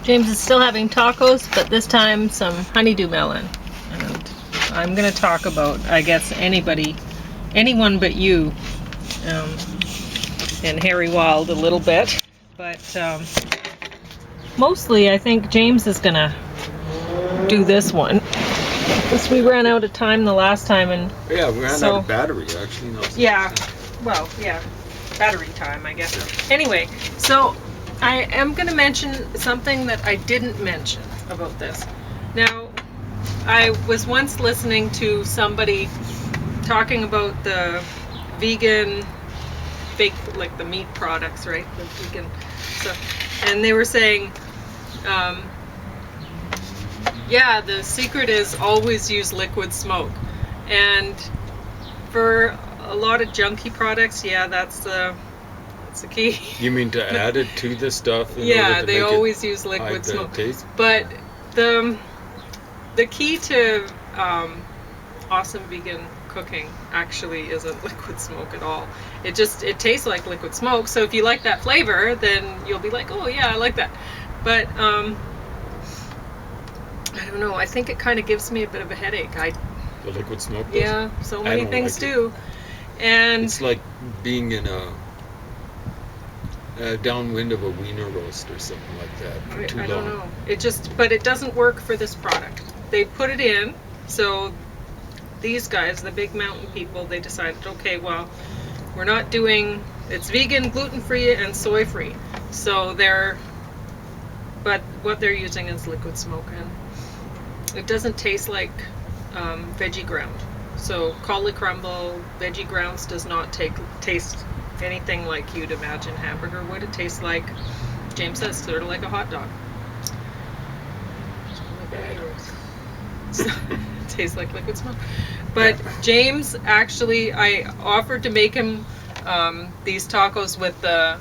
James is still having tacos, but this time some honeydew melon. And I'm going to talk about, I guess, anyone but you, and Harry Wild a little bit. But mostly I think James is going to do this one. Because we ran out of time the last time. And yeah, we ran out of battery, actually. No, yeah, well, yeah, battery time, I guess. Yeah. Anyway, so I am going to mention something that I didn't mention about this. Now, I was once listening to somebody talking about the vegan, like the meat products, right? The vegan stuff. And they were saying, yeah, the secret is always use liquid smoke. And for a lot of junky products, yeah, that's the key. You mean to add it to the stuff? Yeah, they always use liquid smoke. Taste? But the key to awesome vegan cooking actually isn't liquid smoke at all. It tastes like liquid smoke. So if you like that flavor, then you'll be like, oh yeah, I like that. But I don't know. I think it kind of gives me a bit of a headache. The liquid smoke does? Yeah, so many things do. And it's like being in a downwind of a wiener roast or something like that for too long. I don't know. But it doesn't work for this product. They put it in, so these guys, the big mountain people, they decided, okay, well, we're not doing, it's vegan, gluten-free, and soy-free. So but what they're using is liquid smoke, and it doesn't taste like veggie ground. So Cauli-crumble, veggie grounds does not taste anything like you'd imagine hamburger would. It tastes like, James says, sort of like a hot dog. So, it tastes like liquid smoke. But James, actually, I offered to make him these tacos with the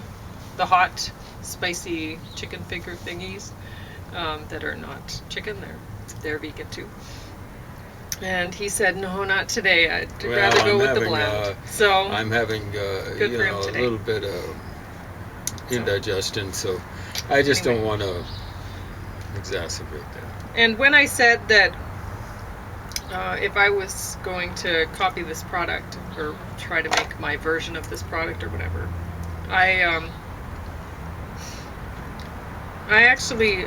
hot, spicy chicken finger thingies that are not chicken. They're vegan too. And he said, no, not today. I'd rather go with the blend. So I'm having a little bit of indigestion, so I just don't want to exacerbate that. And when I said that if I was going to copy this product or try to make my version of this product or whatever, I actually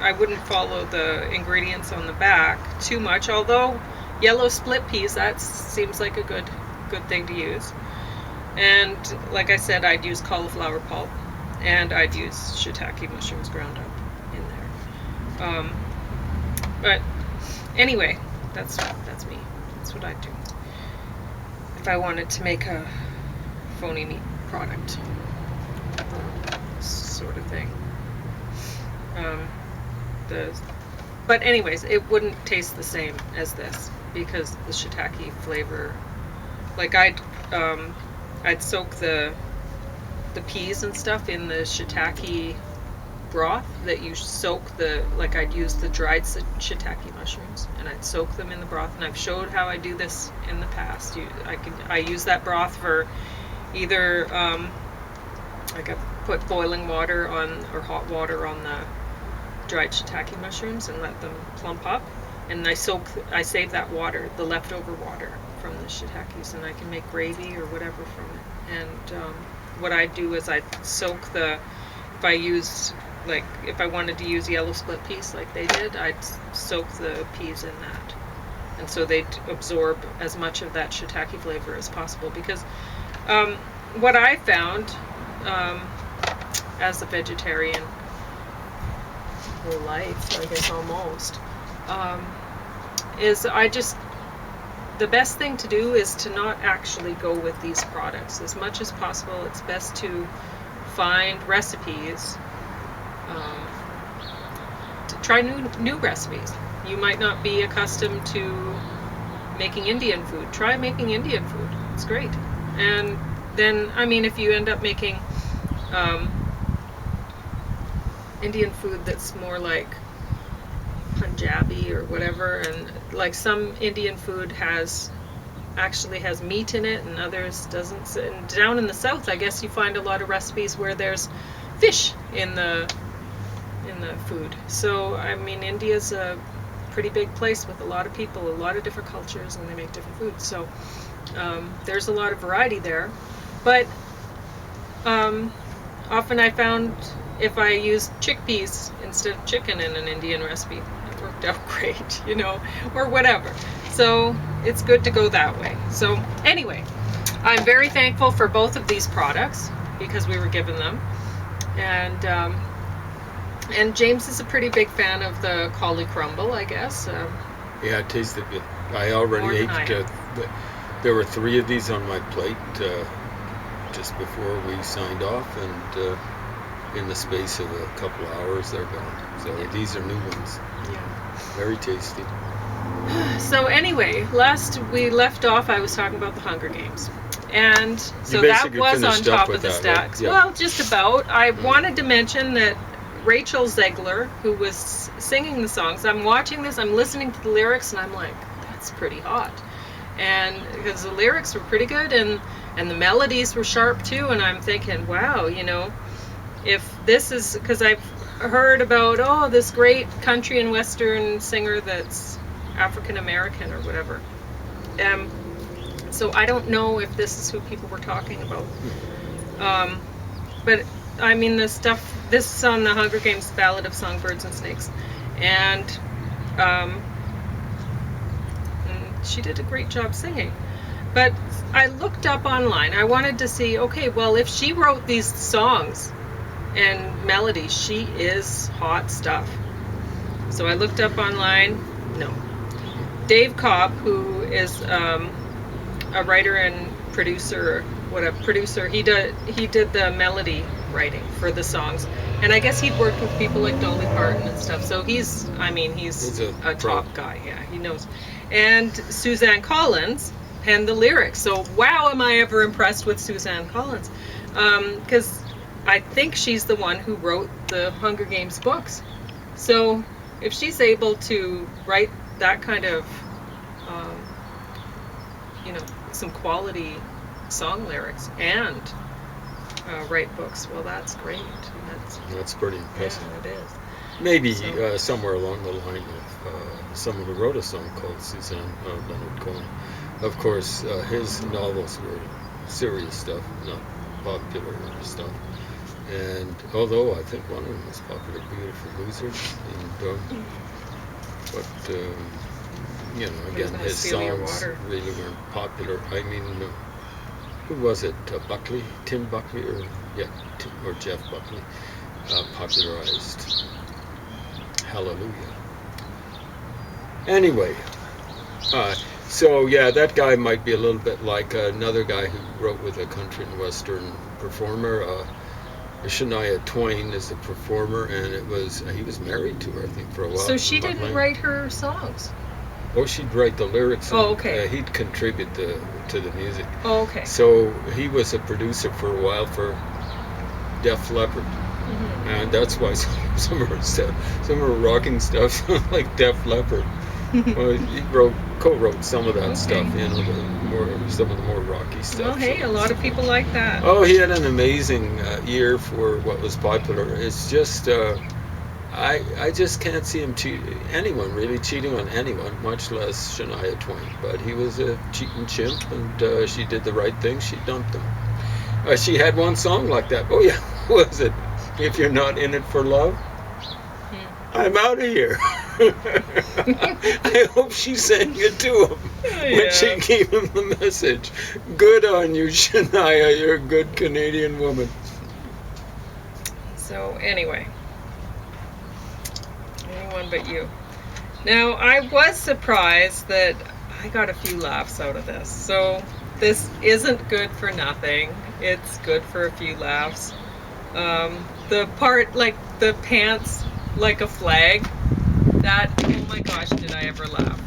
I wouldn't follow the ingredients on the back too much, although yellow split peas, that seems like a good thing to use. And like I said, I'd use cauliflower pulp, and I'd use shiitake mushrooms ground up in there. But anyway, that's me. That's what I'd do if I wanted to make a phony meat product sort of thing. But anyways, it wouldn't taste the same as this because the shiitake flavor, like I'd soak the peas and stuff in the shiitake broth that you soak like I'd use the dried shiitake mushrooms and I'd soak them in the broth, and I've showed how I do this in the past. I use that broth for either like I put boiling water on or hot water on the dried shiitake mushrooms and let them plump up, and I save that water, the leftover water from the shiitakes, and I can make gravy or whatever from it. And what I do is I soak if I wanted to use yellow split peas like they did, I'd soak the peas in that, and so they'd absorb as much of that shiitake flavor as possible. Because what I found as a vegetarian whole life, I guess almost, is the best thing to do is to not actually go with these products. As much as possible, it's best to find recipes, to try new recipes. You might not be accustomed to making Indian food. Try making Indian food. It's great. And then, I mean, if you end up making Indian food that's more like Punjabi or whatever, and like some Indian food actually has meat in it and others doesn't. And down in the south, I guess you find a lot of recipes where there's fish in the food. So I mean, India's a pretty big place with a lot of people, a lot of different cultures, and they make different foods. So there's a lot of variety there. But often I found if I used chickpeas instead of chicken in an Indian recipe, it worked out great, you know, or whatever. So it's good to go that way. So anyway, I'm very thankful for both of these products because we were given them. And James is a pretty big fan of the Cauli-crumble, I guess. Yeah, it tasted good. I already ate. There were 3 of these on my plate just before we signed off, and in the space of a couple of hours, they're gone. So these are new ones. Yeah. Very tasty. So anyway, last we left off, I was talking about the Hunger Games. And so that was on top of the stacks. Right? Yeah. Well, just about. I wanted to mention that Rachel Zegler, who was singing the songs, I'm watching this, I'm listening to the lyrics, and I'm like, that's pretty hot. And because the lyrics were pretty good, and the melodies were sharp too, and I'm thinking, wow, you know, if this is, because I've heard about, this great country and western singer that's African American or whatever. So I don't know if this is who people were talking about. But I mean, this is on the Hunger Games Ballad of Songbirds and Snakes. And she did a great job singing. But I looked up online. I wanted to see, okay, well, if she wrote these songs and melodies, she is hot stuff. So I looked up online. No. Dave Cobb, who is a writer and producer, he did the melody writing for the songs, and I guess he'd worked with people like Dolly Parton and stuff. So he's a top guy. Yeah, he knows. And Suzanne Collins penned the lyrics. So wow, am I ever impressed with Suzanne Collins? Because I think she's the one who wrote the Hunger Games books. So if she's able to write that kind of, some quality song lyrics and write books, well, that's great. That's pretty impressive. Yeah, it is. Maybe somewhere along the line of someone who wrote a song called Suzanne Leonard Cohen. Of course, his novels were serious stuff, not popular stuff. And although I think one of them was popular, Beautiful Loser, again, his songs really weren't popular. I mean, who was it? Buckley, Tim Buckley, or Jeff Buckley, popularized Hallelujah. Anyway, so yeah, that guy might be a little bit like another guy who wrote with a country and western performer. Shania Twain is the performer, and he was married to her, I think, for a while. So she didn't write her songs? Oh, she'd write the lyrics. Oh, okay. He'd contribute to the music. Oh, okay. So he was a producer for a while for Def Leppard, and that's why some of her rocking stuff sound like Def Leppard. Well, he co-wrote some of that stuff, some of the more rocky stuff. Well, hey, a lot of people like that. Oh, he had an amazing ear for what was popular. It's just, I just can't see anyone really cheating on anyone, much less Shania Twain. But he was a cheating chimp, and she did the right thing. She dumped him. She had one song like that. Oh yeah, what was it? If you're not in it for love, I'm out of here. I hope she sang it to him when she gave him the message. Good on you, Shania. You're a good Canadian woman. So anyway, anyone but you. Now, I was surprised that I got a few laughs out of this. So this isn't good for nothing. It's good for a few laughs. The part, like the pants like a flag, that, oh my gosh, did I ever laugh.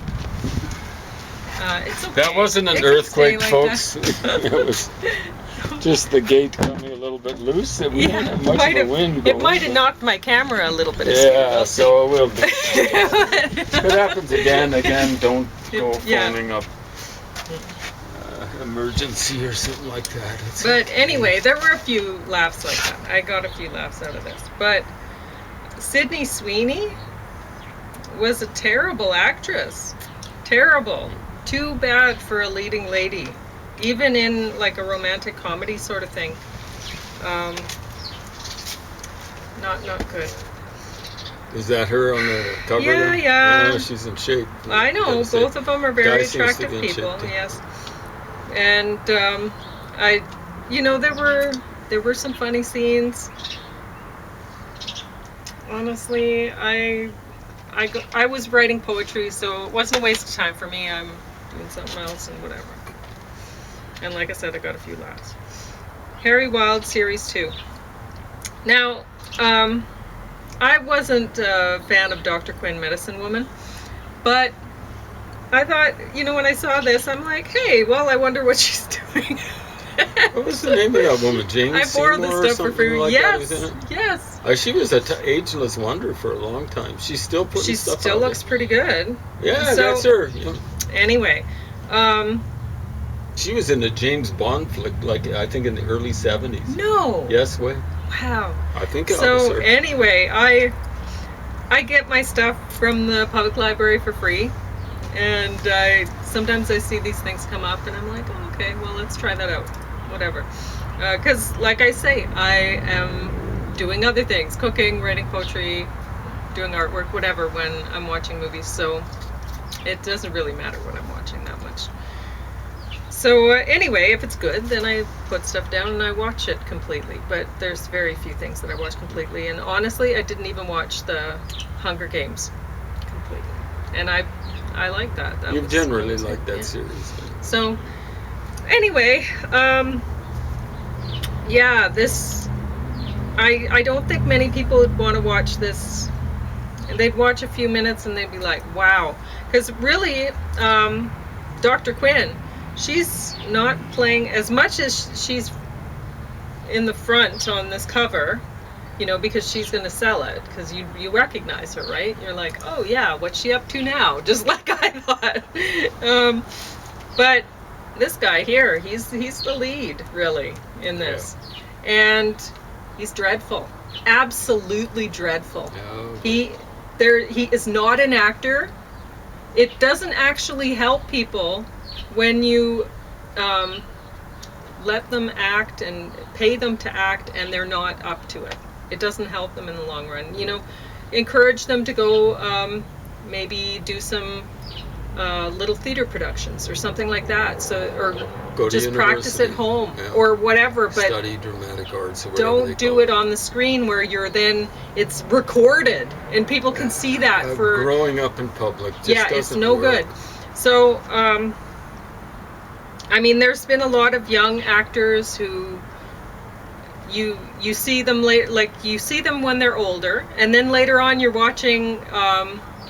It's okay. That wasn't an earthquake, folks. It was just the gate coming a little bit loose. We didn't have much of a wind going. It might have knocked my camera a little bit. Yeah, so it will be. If it happens again, don't go phoning up. emergency or something like that. But anyway, there were a few laughs like that. I got a few laughs out of this. But Sydney Sweeney was a terrible actress. Terrible. Too bad for a leading lady. Even in like a romantic comedy sort of thing. Not good. Is that her on the cover? Yeah, there? yeah. Oh, she's in shape. I know, both of them are very attractive be in shape, people. too. Yes. And there were some funny scenes. Honestly, I was writing poetry, so it wasn't a waste of time for me. I'm doing something else and whatever. And like I said, I got a few laughs. Harry Wild Series 2. Now, I wasn't a fan of Dr. Quinn, Medicine Woman, but I thought, when I saw this, I'm like, hey, well, I wonder what she's doing. What was the name of that woman? Jane I Seymour borrowed the stuff for free. like yes, that, yes. She was an ageless wonder for a long time. She's still putting stuff out. She still looks pretty good. Yeah, So, that's her. Yeah. Anyway, she was in a James Bond flick, like I think in the early 70s. No. Yes, way. Wow. I think it was So her. anyway, I get my stuff from the public library for free, and sometimes I see these things come up, and I'm like, oh, okay, well, let's try that out, whatever. Because, like I say, I am doing other things, cooking, writing poetry, doing artwork, whatever, when I'm watching movies, so it doesn't really matter what I'm watching that much. So anyway, if it's good, then I put stuff down and I watch it completely. But there's very few things that I watch completely. And honestly, I didn't even watch the Hunger Games completely. And I like that. You've generally liked that series. So anyway, yeah, this, I don't think many people would want to watch this. They'd watch a few minutes and they'd be like, wow. Because really, Dr. Quinn, she's not playing as much as she's in the front on this cover, because she's going to sell it, because you recognize her, right? You're like, oh yeah, what's she up to now? Just like I thought. But this guy here, he's the lead, really, in this. Yeah. And he's dreadful. Absolutely dreadful. Oh. He is not an actor. It doesn't actually help people when you let them act and pay them to act and they're not up to it. It doesn't help them in the long run. Encourage them to go maybe do some little theater productions or something like that. Or go to just practice at home, yeah, or whatever. But study dramatic arts. Or don't do it on the screen where it's recorded and people can see that. For growing up in public, it's no good. So there's been a lot of young actors who you see them you see them when they're older, and then later on you're watching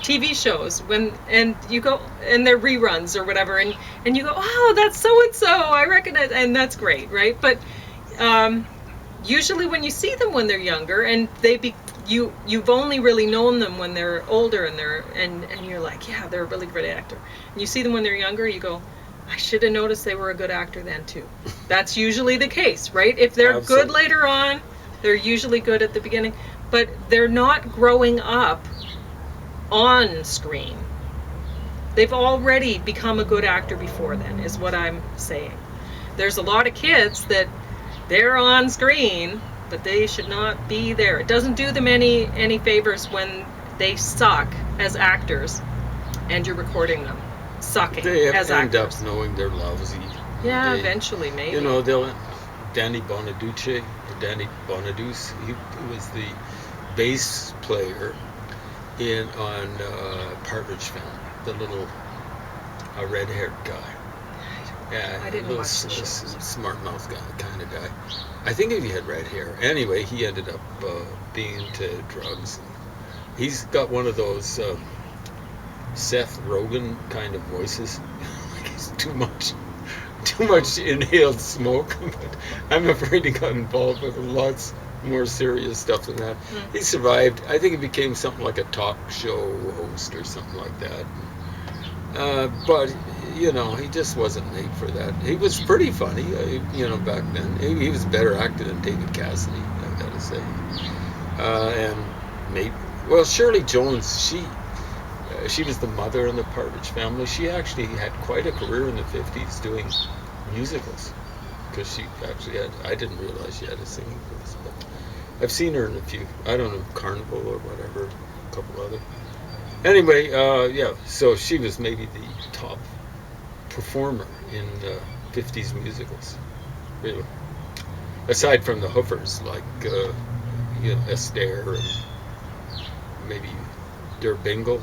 TV shows and you go, and they're reruns or whatever, and you go, oh, that's so and so, I recognize, and that's great, right? But usually when you see them when they're younger, and you've only really known them when they're older, and you're like, yeah, they're a really great actor. And you see them when they're younger, you go, I should have noticed they were a good actor then too. That's usually the case, right? If they're Absolutely. good later on, they're usually good at the beginning, but they're not growing up on screen. They've already become a good actor before then, is what I'm saying. There's a lot of kids that they're on screen, but they should not be there. It doesn't do them any favors when they suck as actors and you're recording them sucking as actors. They end up knowing they're lousy. Yeah, eventually, maybe. Danny Bonaduce, he was the bass player on Partridge Family, the little red-haired guy. Yeah, I didn't little watch the show. Smart mouth guy kind of guy. I think he had red hair. Anyway, he ended up being into drugs. He's got one of those Seth Rogen kind of voices. Like he's too much inhaled smoke. But I'm afraid he got involved with lots more serious stuff than that. He survived. I think he became something like a talk show host or something like that. But he just wasn't made for that. He was pretty funny, back then. He was a better actor than David Cassidy, I gotta say. And maybe, well, Shirley Jones, she was the mother in the Partridge Family. She actually had quite a career in the 50s doing musicals, because she actually had, I didn't realize she had a singing voice, but I've seen her in a few, I don't know, Carnival or whatever, a couple other. Anyway, yeah, so she was maybe the top performer in 50s musicals, really. Aside from the Hoofers, like, Esther and maybe Der Bingle,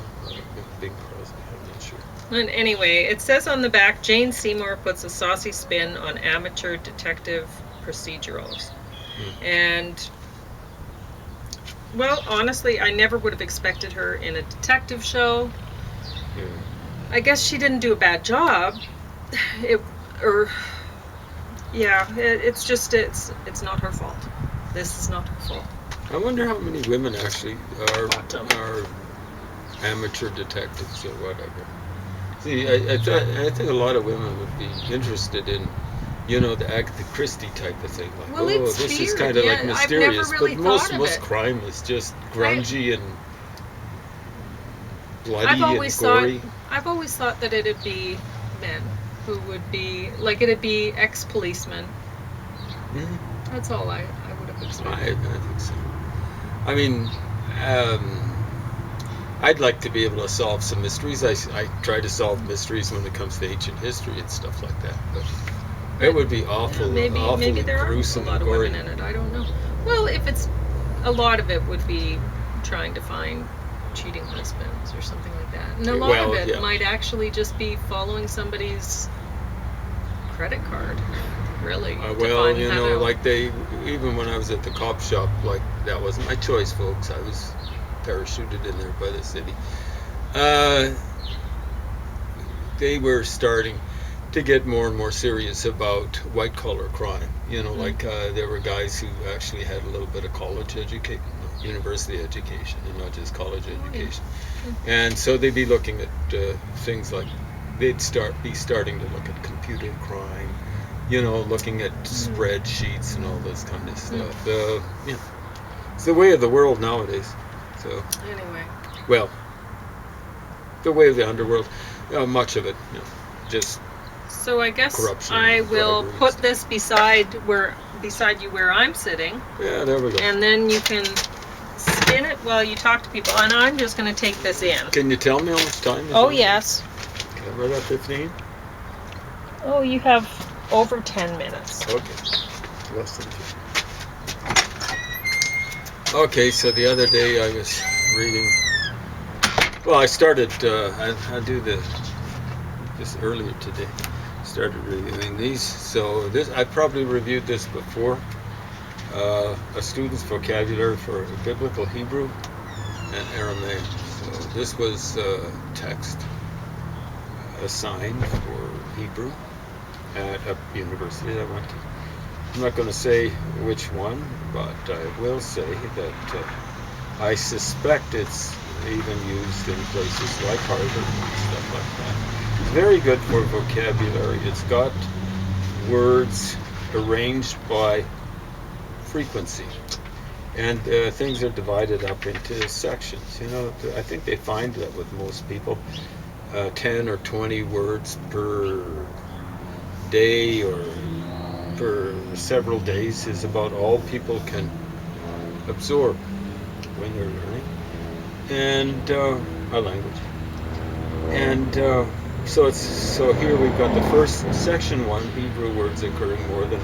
Bing Crosby, I'm not sure. And anyway, it says on the back, Jane Seymour puts a saucy spin on amateur detective procedurals. And, well, honestly, I never would have expected her in a detective show. Yeah. I guess she didn't do a bad job. It's just, it's not her fault. This is not her fault. I wonder how many women actually are amateur detectives or whatever. See, I think a lot of women would be interested in, the Agatha Christie type of thing. Like, well, it's this weird. is kind of like mysterious. I've never really but thought of most it. crime is just grungy and bloody I've always and gory. I've always thought that it'd be men who would be, like, it'd be ex-policemen. Mm-hmm. That's all I would have expected. I think so. I mean, I'd like to be able to solve some mysteries. I try to solve mysteries when it comes to ancient history and stuff like that. But it would be awful, maybe there gruesome, are a lot of gory. women in it. I don't know. Well, if it's a lot of it would be trying to find cheating husbands or something like that, and a lot of it might actually just be following somebody's credit card. Really. Like even when I was at the cop shop, like, that wasn't my choice, folks. I was parachuted in there by the city. They were starting to get more and more serious about white collar crime. Like, there were guys who actually had a little bit of college education, university education, and not just college education. And so they'd be looking at things like, they'd be starting to look at computer crime, looking at spreadsheets and all this kind of stuff. It's the way of the world nowadays. So anyway, well, the way of the underworld, much of it, just. So I guess corruption, I will bribery, put this beside you where I'm sitting. Yeah, there we go. And then you can spin it while you talk to people. And I'm just going to take this in. Can you tell me how much time is Oh, yes. Okay, we're at 15? Oh, you have over 10 minutes. Okay. Less than 15. Okay, so the other day I was reading. Well, I started. I do this earlier today. Started reviewing these. So I probably reviewed this before. A student's vocabulary for biblical Hebrew and Aramaic. So this was text assigned for Hebrew at a university that I went to. I'm not going to say which one, but I will say that I suspect it's even used in places like Harvard and stuff like that. It's very good for vocabulary. It's got words arranged by frequency, and things are divided up into sections. I think they find that with most people, 10 or 20 words per day or for several days is about all people can absorb when they're learning, and our language. And so here we've got the first section 1, Hebrew words occurring more than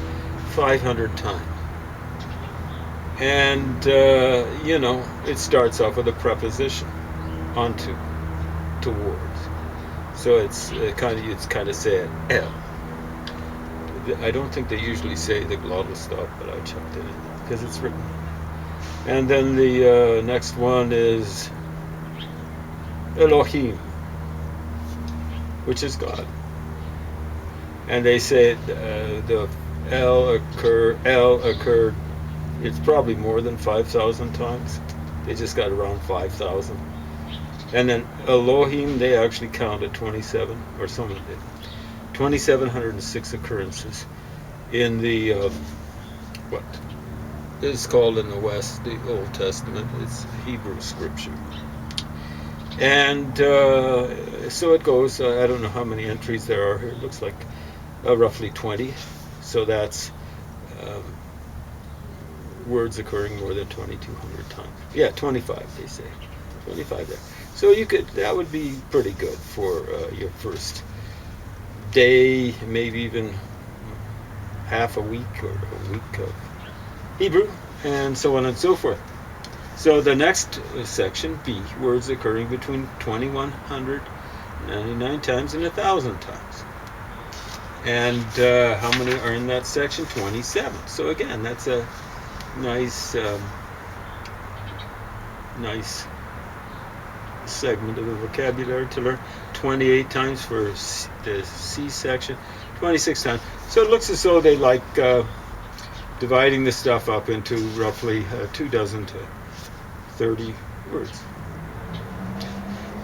500 times. And it starts off with a preposition, onto, towards. So it's kind of said L. I don't think they usually say the glottal stop, but I checked it in because it's written. And then the next one is Elohim, which is God. And they say the L occurred. It's probably more than 5,000 times. They just got around 5,000. And then Elohim, they actually counted 27, or someone did. 2,706 occurrences in the what is called in the West the Old Testament. It's Hebrew scripture. And so it goes. I don't know how many entries there are here. It looks like roughly 20. So that's words occurring more than 2,200 times. Yeah, 25 they say. 25 there. So that would be pretty good for your first day, maybe even half a week or a week of Hebrew, and so on and so forth. So the next section, B, words occurring between 2,199 times and 1,000 times. And how many are in that section? 27. So again, that's a nice segment of the vocabulary to learn. 28 times for the C section, 26 times. So it looks as though they like dividing the stuff up into roughly 2 dozen to 30 words.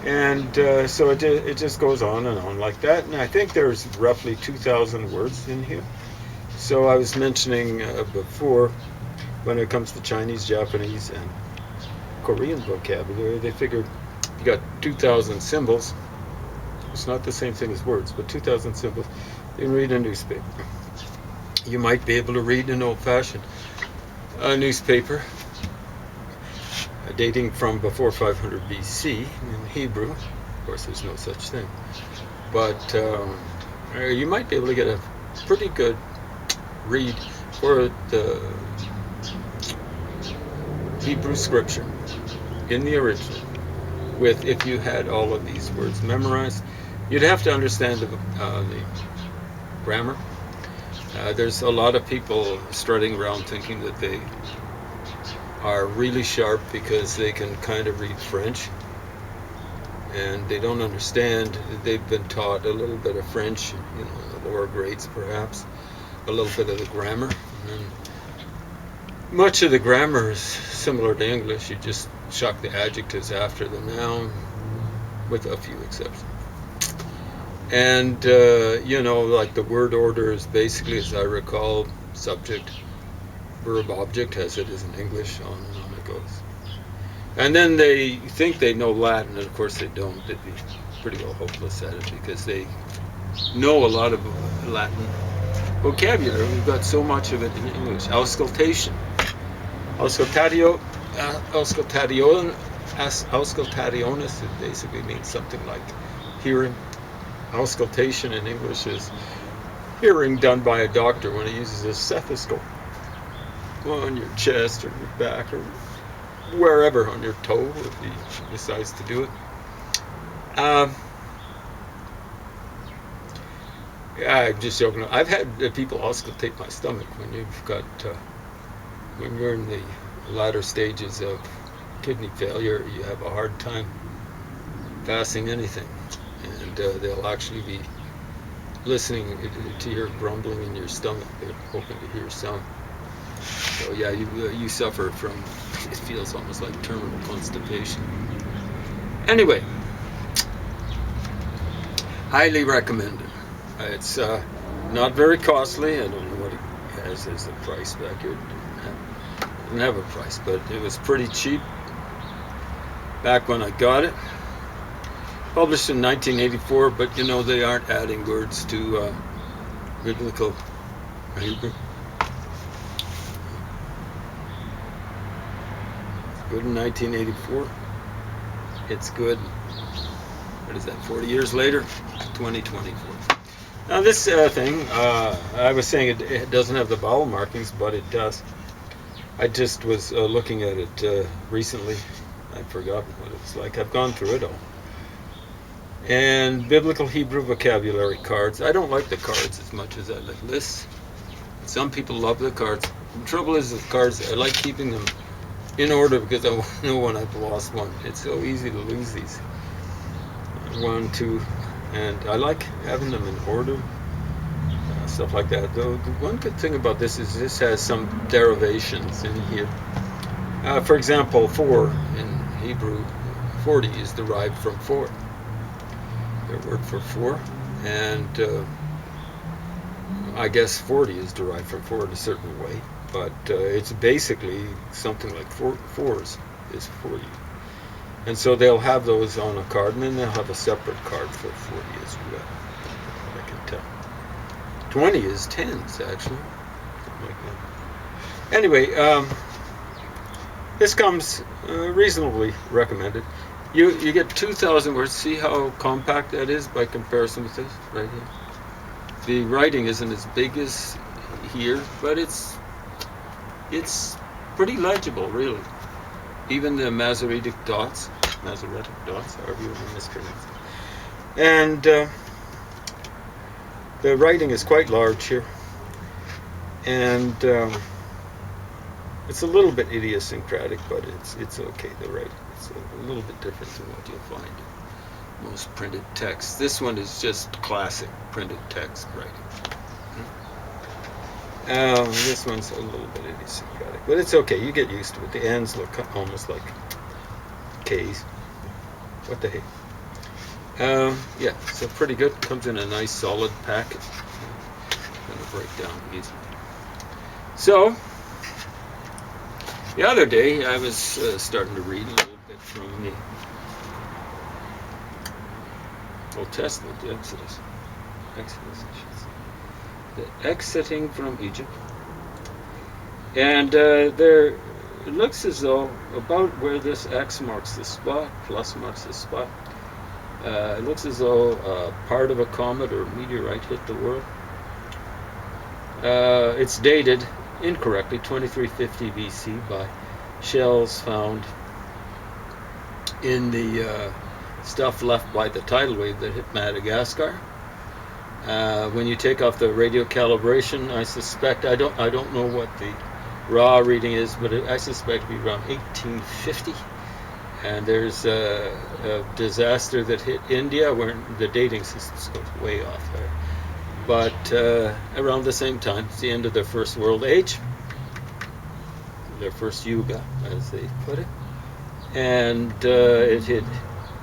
And so it just goes on and on like that. And I think there's roughly 2,000 words in here. So I was mentioning before, when it comes to Chinese, Japanese, and Korean vocabulary, they figured you got 2,000 symbols. It's not the same thing as words, but 2,000 symbols. You can read a newspaper. You might be able to read an old-fashioned newspaper dating from before 500 BC in Hebrew. Of course, there's no such thing. But you might be able to get a pretty good read for the Hebrew scripture in the original, with if you had all of these words memorized. You'd have to understand the grammar. There's a lot of people strutting around thinking that they are really sharp because they can kind of read French, and they don't understand. They've been taught a little bit of French, in the lower grades perhaps, a little bit of the grammar. And much of the grammar is similar to English. You just chuck the adjectives after the noun, with a few exceptions. And, like the word order is basically, as I recall, subject, verb, object, as it is in English, on and on it goes. And then they think they know Latin, and of course they don't. They'd be pretty well hopeless at it because they know a lot of Latin vocabulary. We've got so much of it in English. Auscultation. Auscultationis, it basically means something like hearing. Auscultation in English is hearing done by a doctor when he uses a stethoscope on your chest or your back or wherever, on your toe if he decides to do it. I'm just joking. I've had people auscultate my stomach when you've got when you're in the latter stages of kidney failure. You have a hard time passing anything, and they'll actually be listening to your grumbling in your stomach. They're hoping to hear some. So yeah, you suffer from, it feels almost like terminal constipation. Anyway, highly recommended. It's not very costly. I don't know what it has as a price back here. It didn't have a price, but it was pretty cheap back when I got it. Published in 1984, but they aren't adding words to biblical Hebrew. Good in 1984. It's good. What is that? 40 years later, 2024. Now this thing, I was saying it doesn't have the vowel markings, but it does. I just was looking at it recently. I'd forgotten what it was like. I've gone through it all. And biblical Hebrew vocabulary cards. I don't like the cards as much as I like lists. Some people love the cards. The trouble is with cards, I like keeping them in order because I want to know when I've lost one. It's so easy to lose these. 1, 2, and I like having them in order. Stuff like that. Though the one good thing about this is this has some derivations in here. For example, 4 in Hebrew, 40 is derived from 4. Their word for 4, and I guess 40 is derived from 4 in a certain way, but it's basically something like fours is 40. And so they'll have those on a card, and then they'll have a separate card for 40 as well. I can tell. 20 is tens, actually. Something like that. Anyway, this comes reasonably recommended. You get 2,000 words. See how compact that is by comparison with this right here? The writing isn't as big as here, but it's pretty legible, really. Even the Masoretic dots, however you want to mispronounce it. And the writing is quite large here. And it's a little bit idiosyncratic, but it's okay, the writing. It's a little bit different than what you'll find in most printed text. This one is just classic printed text writing. This one's a little bit idiosyncratic, but it's okay. You get used to it. The ends look almost like K's. What the heck? Yeah, so pretty good. Comes in a nice solid packet. Gonna break down easily. So the other day I was starting to read a little bit from the Old Testament, the Exodus, I should say. The exiting from Egypt. And there, it looks as though about where this X marks the spot, plus marks the spot, it looks as though part of a comet or meteorite hit the world. It's dated incorrectly, 2350 BC, by shells found in the stuff left by the tidal wave that hit Madagascar. When you take off the radio calibration, I suspect, I don't know what the raw reading is, but I suspect it'll be around 1850. And there's a disaster that hit India where the dating systems go way off there. But around the same time, it's the end of their first world age, their first yuga, as they put it. And it hit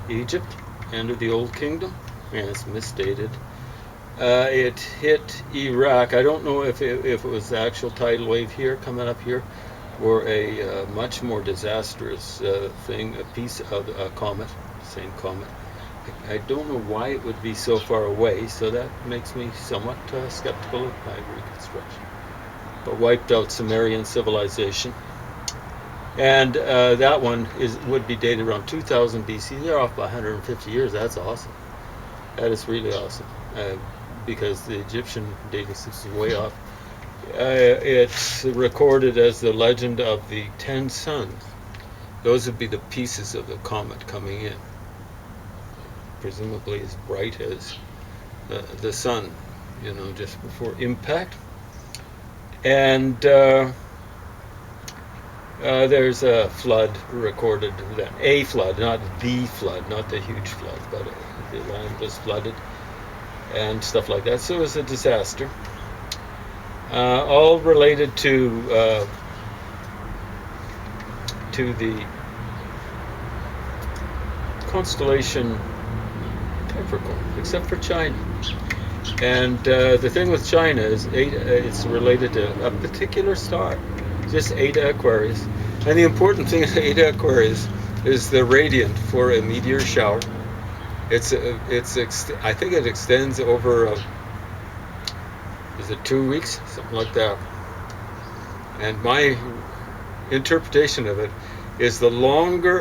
Egypt, end of the Old Kingdom, and it's misdated. It hit Iraq. I don't know if it was the actual tidal wave here, coming up here, or a much more disastrous thing, a piece of a comet, same comet. I don't know why it would be so far away, so that makes me somewhat skeptical of my reconstruction. But wiped out Sumerian civilization. And that one would be dated around 2000 BC. They're off by 150 years. That's awesome. That is really awesome. Because the Egyptian dating system is way off. It's recorded as the legend of the 10 suns. Those would be the pieces of the comet coming in. Presumably as bright as the sun, just before impact. And there's a flood recorded then. A flood, not the flood, not the huge flood, but the land was flooded and stuff like that. So it was a disaster. All related to the constellation Capricorn, except for China. And the thing with China is it's related to a particular star, just Eta Aquarius. And the important thing with Eta Aquarius is the radiant for a meteor shower. I think it extends over, is it 2 weeks? Something like that. And my interpretation of it is the longer